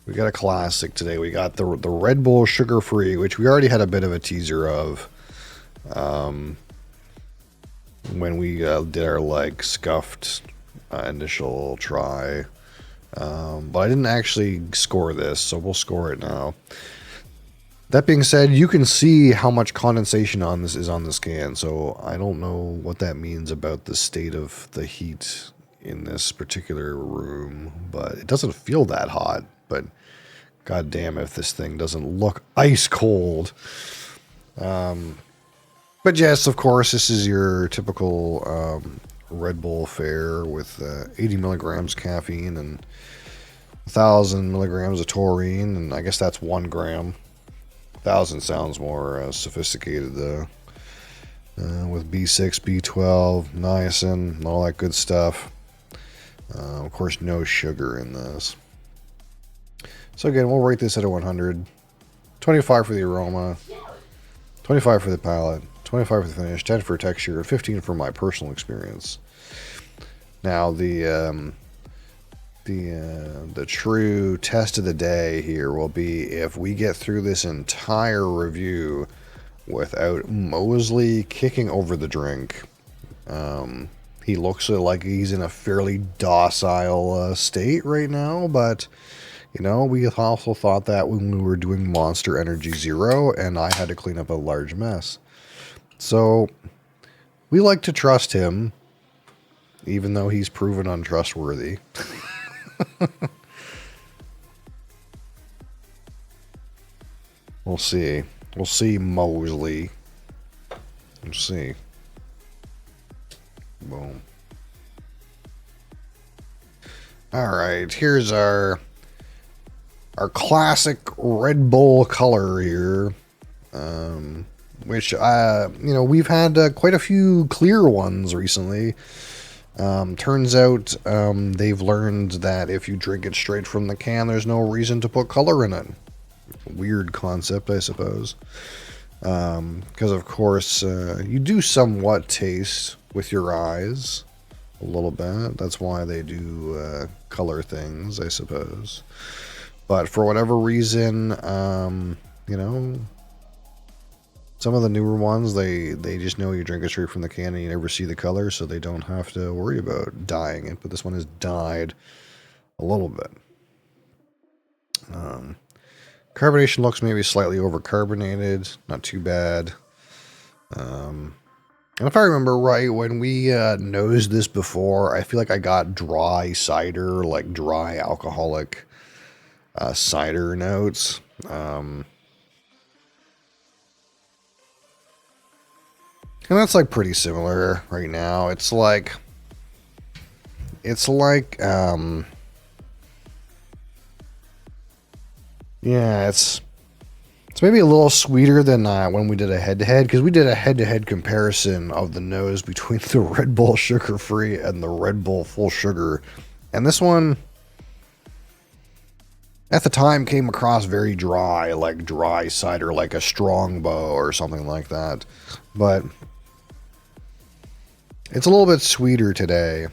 We got a classic today. We got the Red Bull Sugar Free, which we already had a bit of a teaser of when we did our like scuffed initial try. But I didn't actually score this, so we'll score it now. That being said, you can see how much condensation on this is on this can, so I don't know what that means about the state of the heat in this particular room, but it doesn't feel that hot. But god damn if this thing doesn't look ice cold. But yes, of course, this is your typical Red Bull fare with 80 milligrams caffeine and 1,000 milligrams of taurine, and I guess that's 1 gram. 1,000 sounds more sophisticated though. With B6, B12, niacin, and all that good stuff. Of course, no sugar in this. So again, we'll rate this at a 100. 25 for the aroma, 25 for the palate, 25 for the finish, 10 for texture, and 15 for my personal experience. Now the true test of the day here will be if we get through this entire review without Mosley kicking over the drink. He looks like he's in a fairly docile state right now, but you know, we also thought that when we were doing Monster Energy Zero and I had to clean up a large mess. So we like to trust him, even though he's proven untrustworthy. We'll see. We'll see, Mosley. We'll see. Boom. Alright, here's our classic Red Bull color here. Which, you know, we've had quite a few clear ones recently. Turns out they've learned that if you drink it straight from the can, there's no reason to put color in it. Weird concept, I suppose. Because, of course, you do somewhat taste with your eyes a little bit. That's why they do color things, I suppose. But for whatever reason, you know, some of the newer ones, they just know you drink it straight from the can and you never see the color, so they don't have to worry about dyeing it. But this one is dyed a little bit. Carbonation looks maybe slightly overcarbonated, not too bad. And if I remember right, when we nosed this before, I feel like I got dry cider, like dry alcoholic cider notes. And that's like pretty similar right now. It's like yeah, it's maybe a little sweeter than when we did a head-to-head, because we did a head-to-head comparison of the nose between the Red Bull Sugar Free and the Red Bull Full Sugar. And this one, at the time, came across very dry, like dry cider, like a Strongbow or something like that. But it's a little bit sweeter today.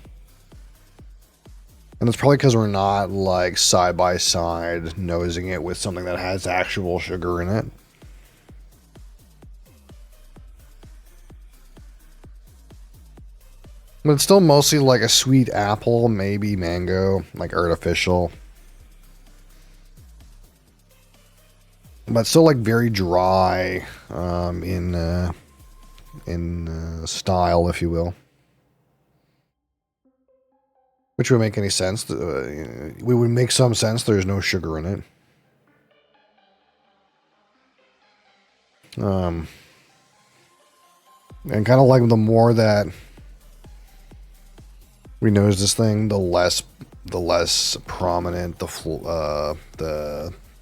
And it's probably because we're not like side by side nosing it with something that has actual sugar in it. But it's still mostly like a sweet apple, maybe mango, like artificial. But still like very dry in style, if you will. Which would make any sense. We would make some sense. There's no sugar in it. And kind of like the more that we nose this thing, the less prominent the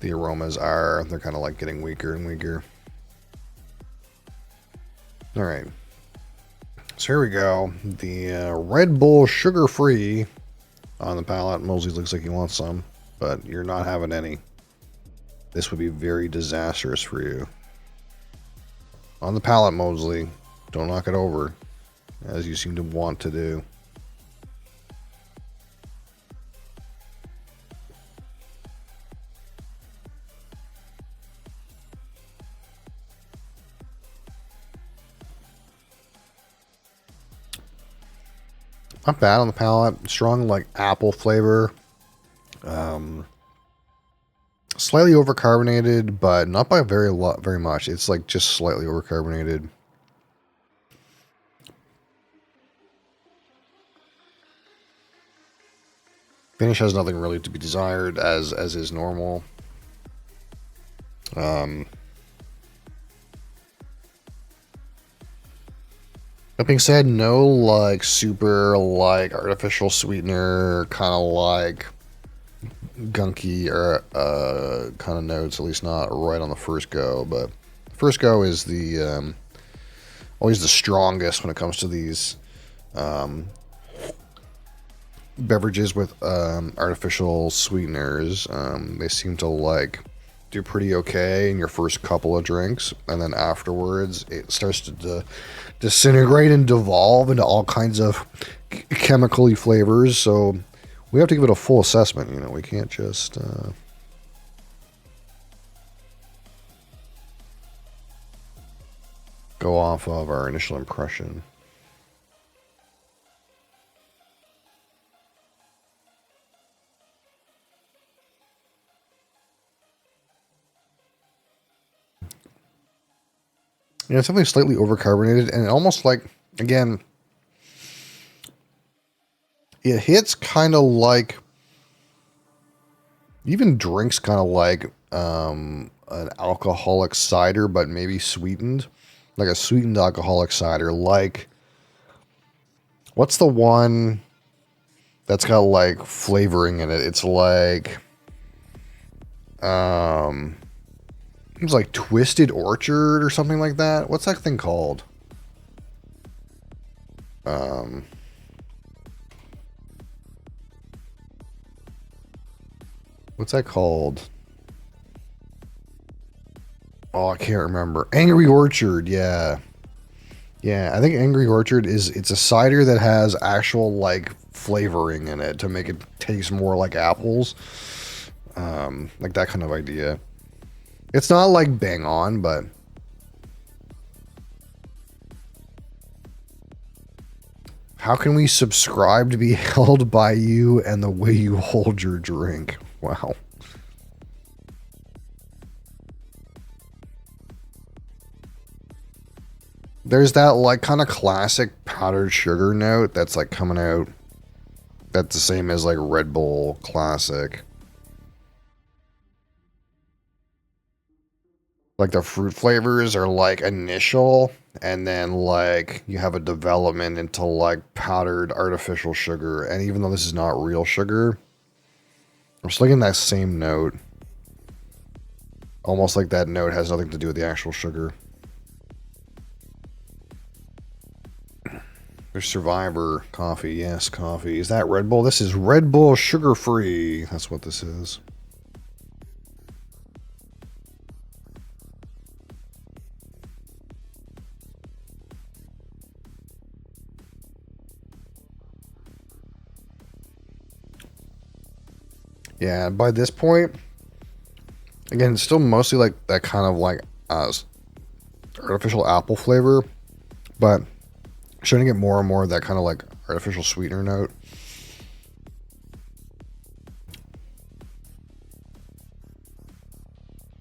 aromas are. They're kind of like getting weaker and weaker. All right. So here we go. The Red Bull Sugar Free on the palate. Mosley looks like he wants some, but you're not having any. This would be very disastrous for you. On the palate, Mosley. Don't knock it over, as you seem to want to do. Not bad on the palate. Strong like apple flavor. Slightly overcarbonated, but not by very much. It's like just slightly overcarbonated. Finish has nothing really to be desired, as is normal. That being said, no like super like artificial sweetener kind of like gunky or kind of notes, at least not right on the first go. But first go is the always the strongest when it comes to these beverages with artificial sweeteners. They seem to like do pretty okay in your first couple of drinks, and then afterwards it starts to disintegrate and devolve into all kinds of chemically flavors. So we have to give it a full assessment. You know, we can't just go off of our initial impression. Yeah, it's definitely slightly overcarbonated, and almost like, again, it hits kind of like, even drinks kind of like an alcoholic cider, but maybe sweetened, like a sweetened alcoholic cider. Like, what's the one that's got like flavoring in it? It's like, it's like Twisted Orchard or something like that. What's that thing called? What's that called? Oh, I can't remember. Angry Orchard, yeah. Yeah, I think Angry Orchard it's a cider that has actual like flavoring in it to make it taste more like apples. Like that kind of idea. It's not like bang on, but how can we subscribe to be held by you and the way you hold your drink? Wow. There's that like kind of classic powdered sugar note that's like coming out. That's the same as like Red Bull Classic. Like the fruit flavors are like initial, and then like you have a development into like powdered artificial sugar. And even though this is not real sugar, I'm still getting that same note. Almost like that note has nothing to do with the actual sugar. There's Survivor coffee. Yes, coffee. Is that Red Bull? This is Red Bull sugar free. That's what this is. Yeah, by this point, again, it's still mostly like that kind of like artificial apple flavor, but starting to get more and more of that kind of like artificial sweetener note.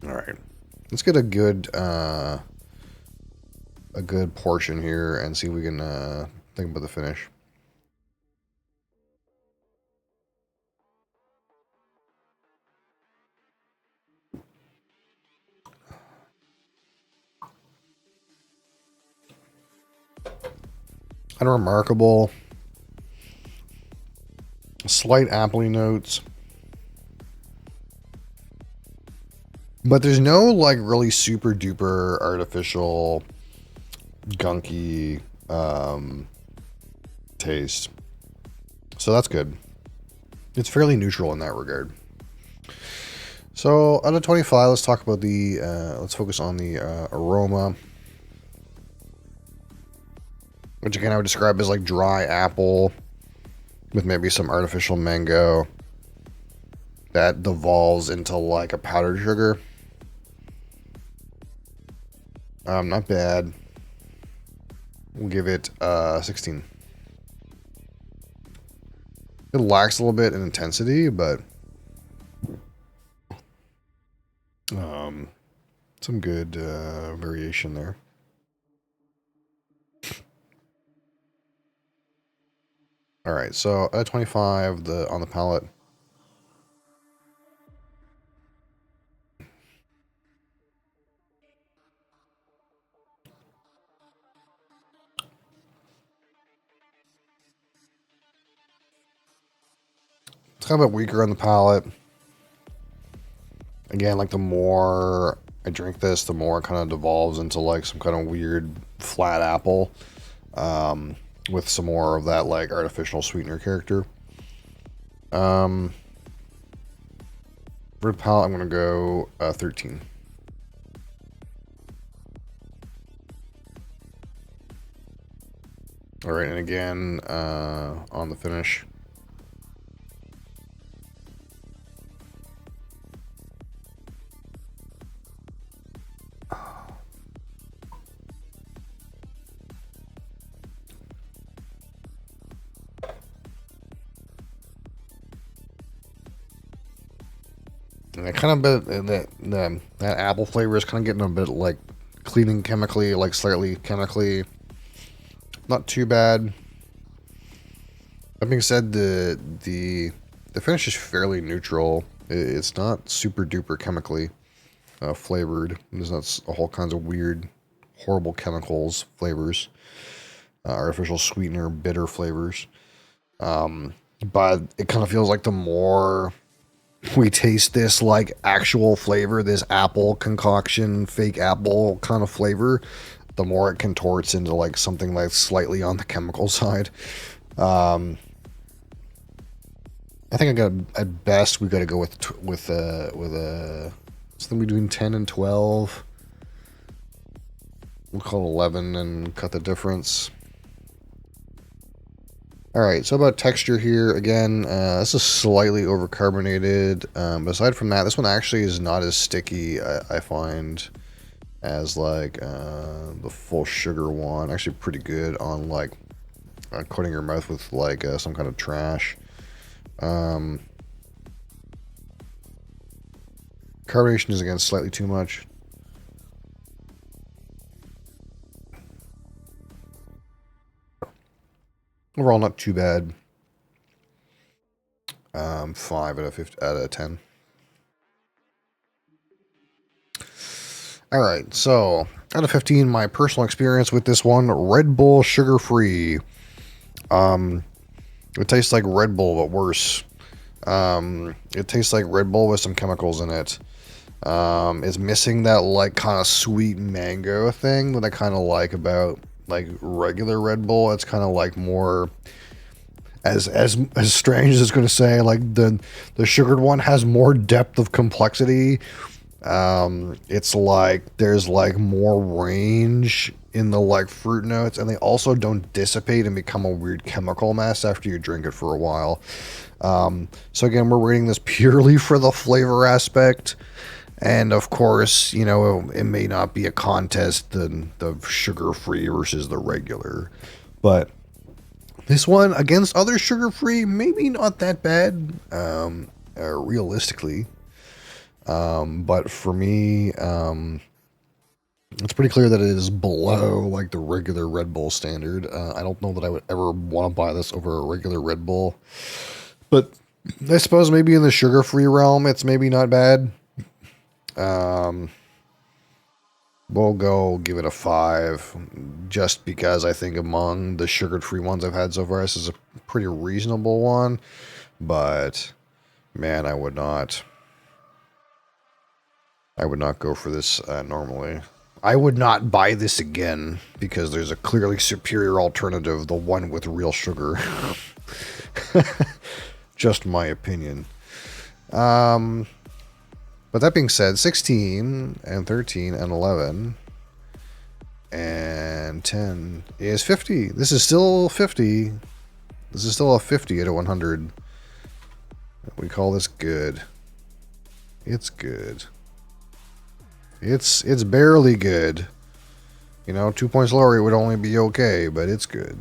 All right, let's get a good portion here and see if we can think about the finish. Unremarkable. Slight appley notes. But there's no like really super duper artificial gunky taste. So that's good. It's fairly neutral in that regard. So out of 25, let's talk about the let's focus on the aroma. Which again I would describe as like dry apple with maybe some artificial mango that devolves into like a powdered sugar. Not bad. We'll give it 16. It lacks a little bit in intensity, but some good variation there. All right, so at 25, on the palate. It's kind of a bit weaker on the palate. Again, like the more I drink this, the more it kind of devolves into like some kind of weird flat apple, with some more of that like artificial sweetener character. For the palate, I'm gonna go 13. All right, and again on the finish. And I kind of bit that apple flavor is kind of getting a bit like cleaning chemically, like slightly chemically. Not too bad. That being said, the finish is fairly neutral. It's not super duper chemically flavored. There's not a whole kinds of weird, horrible chemicals flavors, artificial sweetener, bitter flavors. But it kind of feels like the more we taste this like actual flavor, this apple concoction, fake apple kind of flavor, the more it contorts into like something like slightly on the chemical side. I think at best we got to go with something between 10 and 12. We'll call it 11 and cut the difference. All right, so about texture here, again, this is slightly overcarbonated. But aside from that, this one actually is not as sticky, I find, as like the full sugar one. Actually pretty good on like coating your mouth with like some kind of trash. Carbonation is, again, slightly too much. Overall, not too bad. 5 out of 10. All right, so out of 15, my personal experience with this one: Red Bull sugar free. It tastes like Red Bull, but worse. It tastes like Red Bull with some chemicals in it. It's missing that like kind of sweet mango thing that I kind of like about like regular Red Bull. It's kind of like more as strange as it's going to say, like the sugared one has more depth of complexity. It's like there's like more range in the like fruit notes, and they also don't dissipate and become a weird chemical mess after you drink it for a while. So again, we're rating this purely for the flavor aspect. And of course, you know, it may not be a contest, the sugar-free versus the regular. But this one, against other sugar-free, maybe not that bad, realistically. But for me, it's pretty clear that it is below like the regular Red Bull standard. I don't know that I would ever want to buy this over a regular Red Bull. But I suppose maybe in the sugar-free realm, it's maybe not bad. We'll go give it a 5, just because I think among the sugar-free ones I've had so far, this is a pretty reasonable one. But man, I would not go for this normally. I would not buy this again because there's a clearly superior alternative, the one with real sugar. Just my opinion. But that being said, 16 and 13 and 11 and 10 is 50. This is still 50. This is still a 50 out of 100. We call this good. It's good. It's barely good. You know, 2 points lower, it would only be okay, but it's good.